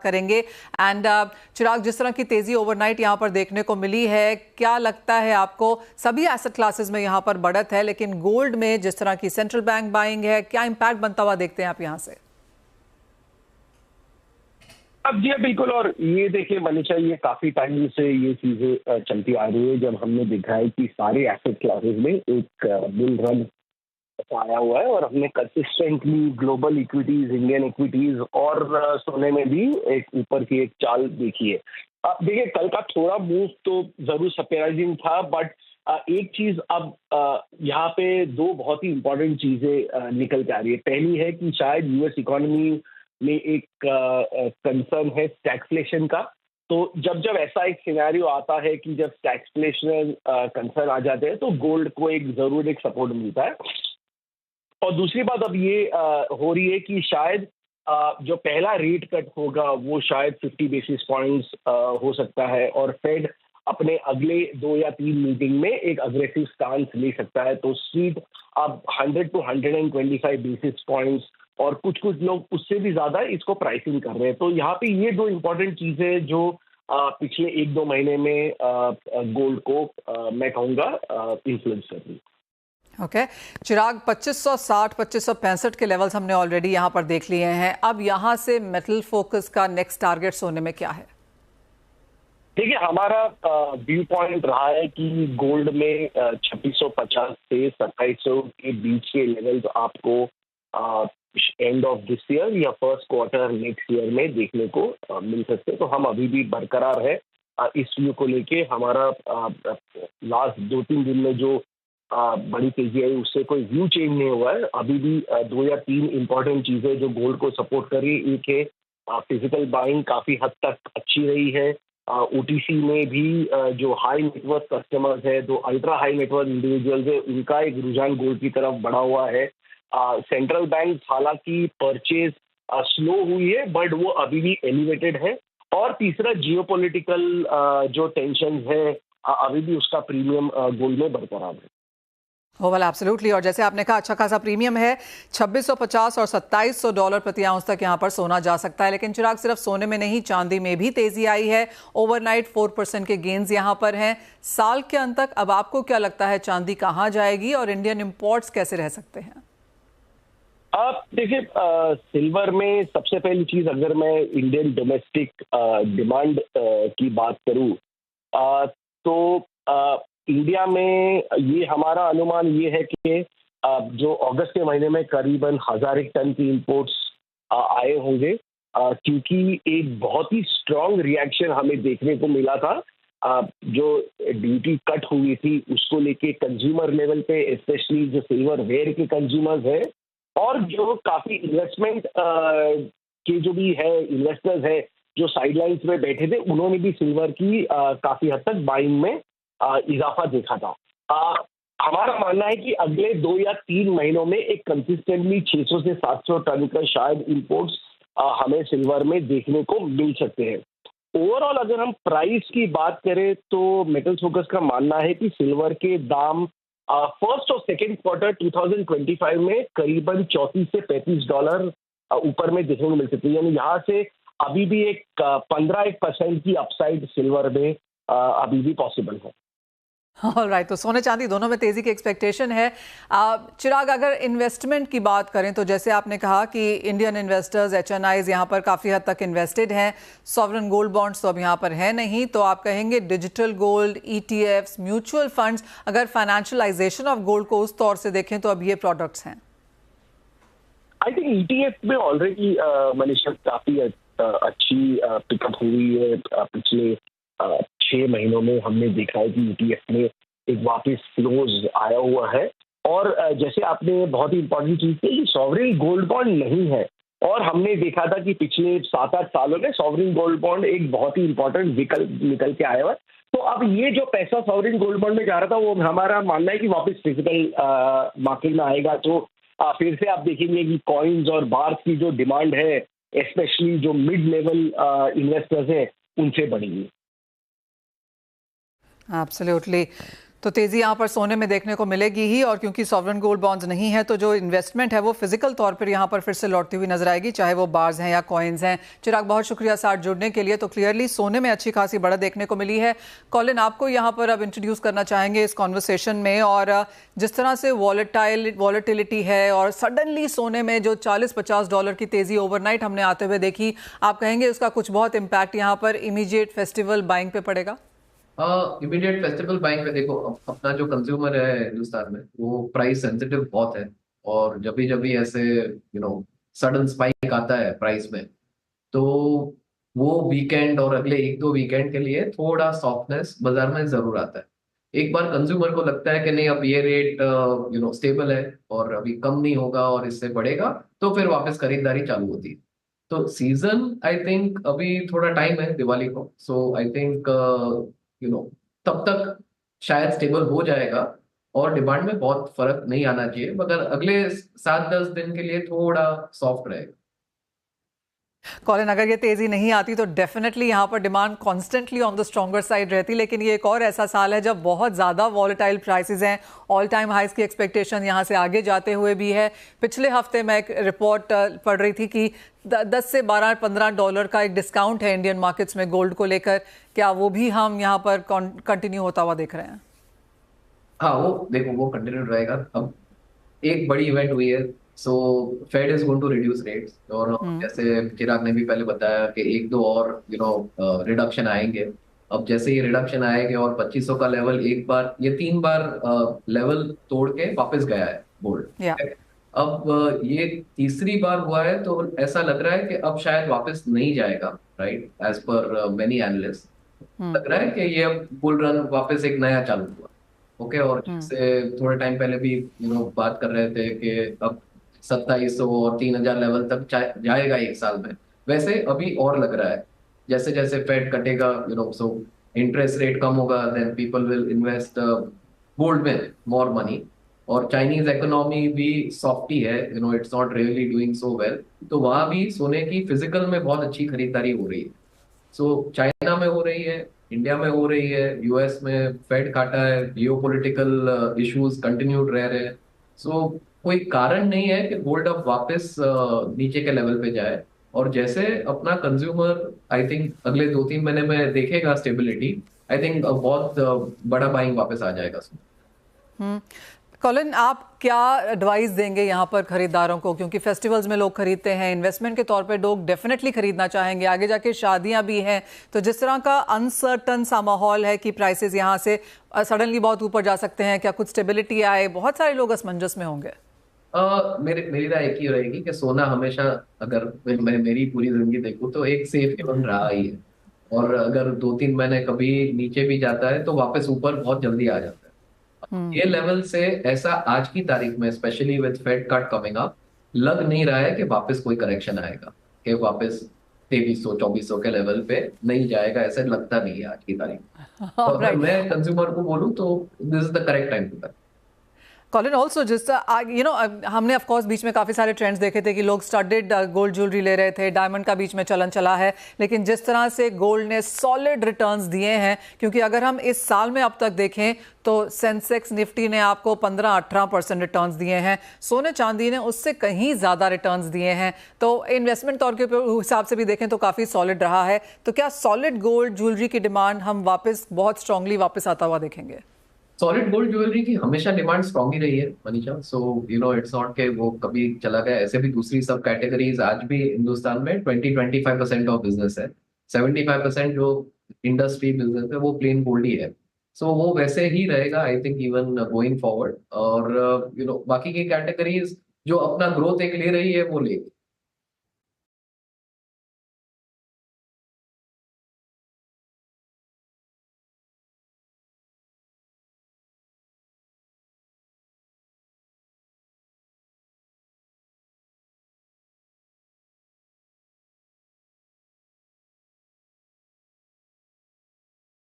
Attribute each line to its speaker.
Speaker 1: करेंगे। एंड चिराग, जिस तरह की तेजी ओवरनाइट यहाँ पर देखने को मिली है, क्या लगता है आपको? सभी एसेट क्लासेस में यहाँ पर बढ़त है, लेकिन गोल्ड में जिस तरह की सेंट्रल बैंक बाइंग है, क्या इंपैक्ट बनता हुआ देखते हैं आप यहाँ से?
Speaker 2: अब जी बिल्कुल। और ये देखिए मनीषा, ये काफी टाइम से ये चीजें चलती आ रही है, जब हमने देखा है कि सारे एसेट क्लासेस में एक बुल रन आया हुआ है और हमने consistently global equities, Indian equities और सोने में भी एक ऊपर की एक चाल देखी है। अब देखिए कल का थोड़ा मूव तो जरूर सरप्राइजिंग था, बट एक चीज अब यहाँ पे दो बहुत ही इंपॉर्टेंट चीजें निकल के आ रही है। पहली है कि शायद यूएस इकोनॉमी में एक कंसर्न है स्टैगफ्लेशन का। तो जब जब ऐसा एक सिनेरियो आता है कि जब स्टैगफ्लेशन कंसर्न आ जाते हैं, तो गोल्ड को एक जरूर एक सपोर्ट मिलता है। और दूसरी बात अब ये हो रही है कि शायद जो पहला रेट कट होगा वो शायद 50 बेसिस पॉइंट्स हो सकता है, और फेड अपने अगले 2 या 3 मीटिंग में एक अग्रेसिव स्टांस ले सकता है। तो स्ट्रीट अब 100 to 125 बेसिस पॉइंट्स और कुछ कुछ लोग उससे भी ज्यादा इसको प्राइसिंग कर रहे हैं। तो यहाँ पे ये दो इम्पोर्टेंट चीजें जो पिछले 1-2 महीने में गोल्ड को मैं कहूँगा इन्फ्लुएंस कर रही है।
Speaker 1: ओके चिराग, 2560 2565 के लेवल्स हमने ऑलरेडी यहाँ पर देख लिए हैं। अब यहाँ से मेटल फोकस का नेक्स्ट टारगेट सोने में क्या है?
Speaker 2: देखिए हमारा व्यू पॉइंट रहा है कि गोल्ड में 2650 से 2700 के बीच के लेवल्स आपको एंड ऑफ दिस ईयर या फर्स्ट क्वार्टर नेक्स्ट ईयर में देखने को मिल सकते हैं। तो हम अभी भी बरकरार है इस व्यू को लेके। हमारा लास्ट 2-3 दिन में जो बड़ी तेजी आई उससे कोई व्यू चेंज नहीं हुआ है। अभी भी 2 या 3 इंपॉर्टेंट चीजें जो गोल्ड को सपोर्ट कर रही है। एक है फिजिकल बाइंग काफी हद तक अच्छी रही है। ओटीसी में भी जो हाई नेटवर्थ कस्टमर्स है, जो अल्ट्रा हाई नेटवर्थ इंडिविजुअल्स है, उनका एक रुझान गोल्ड की तरफ बढ़ा हुआ है। सेंट्रल बैंक हालांकि परचेज स्लो हुई है, बट वो अभी भी एलिवेटेड है। और तीसरा जियोपॉलिटिकल जो टेंशन है अभी भी उसका प्रीमियम गोल्ड में बरकरार है।
Speaker 1: Well absolutely. और जैसे आपने कहा अच्छा खासा प्रीमियम है, 2650 और 2700 डॉलर प्रति आउंस तक यहाँ पर सोना जा सकता है। लेकिन चिराग, सिर्फ सोने में नहीं, चांदी में भी तेजी आई है। ओवरनाइट 4% के गेन्स यहाँ पर हैं। साल के अंत तक अब आपको क्या लगता है चांदी कहाँ जाएगी और इंडियन इंपोर्ट्स कैसे रह सकते हैं?
Speaker 2: आप देखिए सिल्वर में सबसे पहली चीज, अगर मैं इंडियन डोमेस्टिक डिमांड की बात करूं तो इंडिया में ये हमारा अनुमान ये है कि जो अगस्त के महीने में करीबन 1000 टन की इंपोर्ट्स आए होंगे, क्योंकि एक बहुत ही स्ट्रांग रिएक्शन हमें देखने को मिला था। जो ड्यूटी कट हुई थी उसको लेके कंज्यूमर लेवल पे, स्पेशली जो सिल्वर वेयर के कंज्यूमर्स है और जो काफी इन्वेस्टमेंट के जो भी है इन्वेस्टर्स है जो साइडलाइंस में बैठे थे, उन्होंने भी सिल्वर की काफी हद तक बाइंग में इजाफा देखा था। हमारा मानना है कि अगले 2 या 3 महीनों में एक कंसिस्टेंटली 600 से 700 टन का शायद इंपोर्ट्स हमें सिल्वर में देखने को मिल सकते हैं। ओवरऑल अगर हम प्राइस की बात करें तो मेटल फोकस का मानना है कि सिल्वर के दाम फर्स्ट और सेकेंड क्वार्टर 2025 में करीबन 34 से 35 डॉलर ऊपर में देखने को मिल सकती है। यानी यहाँ से अभी भी एक 15% की अपसाइड सिल्वर में अभी भी पॉसिबल है।
Speaker 1: ऑलराइट, तो सोने चांदी दोनों में तेजी की एक्सपेक्टेशन है। चिराग, अगर इन्वेस्टमेंट की बात करें तो जैसे आपने कहा कि इंडियन इन्वेस्टर्स, एचएनआईज यहाँ पर काफ़ी हद तक इन्वेस्टेड हैं। सॉवरेन गोल्ड बॉन्ड्स तो अब यहाँ पर है नहीं, तो आप कहेंगे digital gold, ETFs, mutual funds, अगर फाइनेंशियलाइजेशन ऑफ गोल्ड को उस तौर से देखें तो अब ये प्रोडक्ट्स हैं।
Speaker 2: आई थिंक ईटीएफ में ऑलरेडी मनीषा काफ़ी अच्छी पिकअप हुई है। पिछले 6 महीनों में हमने देखा है कि ईटीएफ में एक वापस फ्लोज आया हुआ है। और जैसे आपने बहुत ही इंपॉर्टेंट चीज की, सॉवरेन गोल्ड बॉन्ड नहीं है। और हमने देखा था कि पिछले 7-8 सालों में सॉवरेन गोल्ड बॉन्ड एक बहुत ही इंपॉर्टेंट विकल्प निकल के आया हुआ। तो अब ये जो पैसा सॉवरेन गोल्ड बॉन्ड में जा रहा था वो हमारा मानना है कि वापस फिजिकल मार्केट में आएगा। तो फिर से आप देखेंगे कि कॉइन्स और बार्स की जो डिमांड है, स्पेशली जो मिड लेवल इन्वेस्टर्स हैं, उनसे बढ़ेगी।
Speaker 1: एब्सोल्युटली। तो तेजी यहाँ पर सोने में देखने को मिलेगी ही, और क्योंकि सॉवरेन गोल्ड बॉन्ड्स नहीं है तो जो इन्वेस्टमेंट है वो फिजिकल तौर पर यहाँ पर फिर से लौटती हुई नजर आएगी, चाहे वो बार्स हैं या कॉइन्स हैं। चिराग, बहुत शुक्रिया साथ जुड़ने के लिए। तो क्लियरली सोने में अच्छी खासी बढ़त देखने को मिली है। कॉलिन, आपको यहाँ पर अब इंट्रोड्यूस करना चाहेंगे इस कॉन्वर्सेशन में, और जिस तरह से वॉलेटिलिटी है और सडनली सोने में जो $40-50 की तेजी ओवरनाइट हमने आते हुए देखी, आप कहेंगे उसका कुछ बहुत इम्पैक्ट यहाँ पर इमीडिएट फेस्टिवल बाइंग पे पड़ेगा?
Speaker 3: इमीडिएट फेस्टिवल बाइंग पे देखो, अपना जो कंज्यूमर है हिंदुस्तान में वो प्राइस सेंसिटिव बहुत है, और जब भी ऐसे सडन स्पाइक आता है प्राइस में, तो वो वीकेंड और अगले 1-2 वीकेंड के लिए थोड़ा सॉफ्टनेस बाजार में जरूर आता है। एक बार कंज्यूमर को लगता है कि नहीं, अब ये रेट स्टेबल है और अभी कम नहीं होगा और इससे बढ़ेगा, तो फिर वापस खरीदारी चालू होती है। तो सीजन आई थिंक अभी थोड़ा टाइम है दिवाली को, सो आई थिंक तब तक शायद स्टेबल हो जाएगा और डिमांड में बहुत फर्क नहीं आना चाहिए, मगर अगले 7-10 दिन के लिए थोड़ा सॉफ्ट रहेगा।
Speaker 1: कॉलिन, अगर ये तेजी नहीं आती तो डेफिनेटली यहाँ पर demand constantly on the stronger side रहती, लेकिन ये एक और ऐसा साल है जब बहुत ज़्यादा वॉलेटाइल प्राइसेस हैं। ऑल टाइम हाइस की एक्सपेक्टेशन यहाँ से आगे जाते हुए भी है। पिछले हफ्ते मैं एक रिपोर्ट पढ़ रही थी कि 10 से $12-15 का एक डिस्काउंट है इंडियन मार्केट्स में गोल्ड को लेकर। क्या वो भी हम यहाँ पर कंटिन्यू होता हुआ देख रहे हैं?
Speaker 3: हाँ, वो देखो, वो कंटिन्यू रहेगा। अब एक बड़ी इवेंट हुई है, so Fed is going to reduce rates, और जैसे चिराग ने भी पहले बताया कि 1-2 और रिडक्शन आएंगे। अब जैसे ये रिडक्शन आएंगे और 2500 का लेवल, एक बार ये 3 बार लेवल तोड़ के वापस गया है गोल्ड। अब ये तीसरी बार हुआ है, तो ऐसा लग रहा है कि अब शायद वापस नहीं जाएगा, right, as per many analyst. लग रहा है कि ये अब बुल रन वापस एक नया चालू हुआ। ओके, और जैसे थोड़े टाइम पहले भी बात कर रहे थे कि अब 2700 और 3000 लेवल तक जाएगा एक साल में, वैसे अभी और लग रहा है जैसे जैसे फेड कटेगा, सो इंटरेस्ट रेट कम होगा, then people will invest gold में मोर मनी। और चाइनीज इकोनॉमी भी सॉफ्ट ही है, it's not really doing so well, तो वहां भी सोने की फिजिकल में बहुत अच्छी खरीदारी हो रही है। सो चाइना में हो रही है, इंडिया में हो रही है, यूएस में फेड काटा है, जियोपॉलिटिकल इश्यूज कंटिन्यूड रह रहे हैं। सो कोई कारण नहीं है कि गोल्ड अब वापस नीचे के लेवल पे जाए। और जैसे अपना कंज्यूमर आई थिंक अगले 2-3 महीने में देखेगा स्टेबिलिटी, आई थिंक बहुत बड़ा बाइंग वापस आ जाएगा।
Speaker 1: कॉलिन, आप क्या एडवाइस देंगे यहाँ पर खरीदारों को, क्योंकि फेस्टिवल्स में लोग खरीदते हैं, इन्वेस्टमेंट के तौर पे लोग डेफिनेटली खरीदना चाहेंगे, आगे जाके शादियां भी हैं, तो जिस तरह का अनसर्टन सा माहौल है कि प्राइसेस यहाँ से सडनली बहुत ऊपर जा सकते हैं, क्या कुछ स्टेबिलिटी आए? बहुत सारे लोग असमंजस में होंगे।
Speaker 3: मेरी राय एक ही रहेगी कि सोना हमेशा, अगर मैं मेरी पूरी जिंदगी देखूं तो एक सेफ हेवन रहा ही है, और अगर 2-3 महीने कभी नीचे भी जाता है तो वापस ऊपर बहुत जल्दी आ जाता है। ये लेवल से ऐसा आज की तारीख में, specially with Fed cut coming up, लग नहीं रहा है कि वापस कोई करेक्शन आएगा, कि वापस 2300-2400 के लेवल पे नहीं जाएगा, ऐसे लगता नहीं है आज की तारीख में। तो अगर मैं कंज्यूमर को बोलूं तो this is the correct time to.
Speaker 1: Colin, also जिस हमने ऑफ कोर्स बीच में काफ़ी सारे ट्रेंड्स देखे थे कि लोग स्टडेड गोल्ड ज्वेलरी ले रहे थे, डायमंड का बीच में चलन चला है, लेकिन जिस तरह से गोल्ड ने सॉलिड रिटर्न्स दिए हैं, क्योंकि अगर हम इस साल में अब तक देखें तो सेंसेक्स निफ्टी ने आपको 15-18% रिटर्न्स दिए हैं, सोने चांदी ने उससे कहीं ज़्यादा रिटर्न्स दिए हैं। तो इन्वेस्टमेंट तौर के हिसाब से भी देखें तो काफ़ी सॉलिड रहा है। तो क्या सॉलिड गोल्ड ज्वेलरी की डिमांड हम वापस बहुत स्ट्रांगली वापस आता हुआ देखेंगे?
Speaker 3: सॉलिड गोल्ड ज्वेलरी की हमेशा डिमांड स्ट्रांग ही रही है मनीषा, सो इट्स नॉट के वो कभी चला गया। ऐसे भी दूसरी सब कैटेगरीज आज भी हिंदुस्तान में 20-25% ऑफ बिजनेस है, 75% जो इंडस्ट्री बिजनेस है वो प्लेन गोल्ड ही है। सो वो वैसे ही रहेगा I think even going forward. और बाकी की कैटेगरीज जो अपना ग्रोथ एक ले रही है वो लेगी।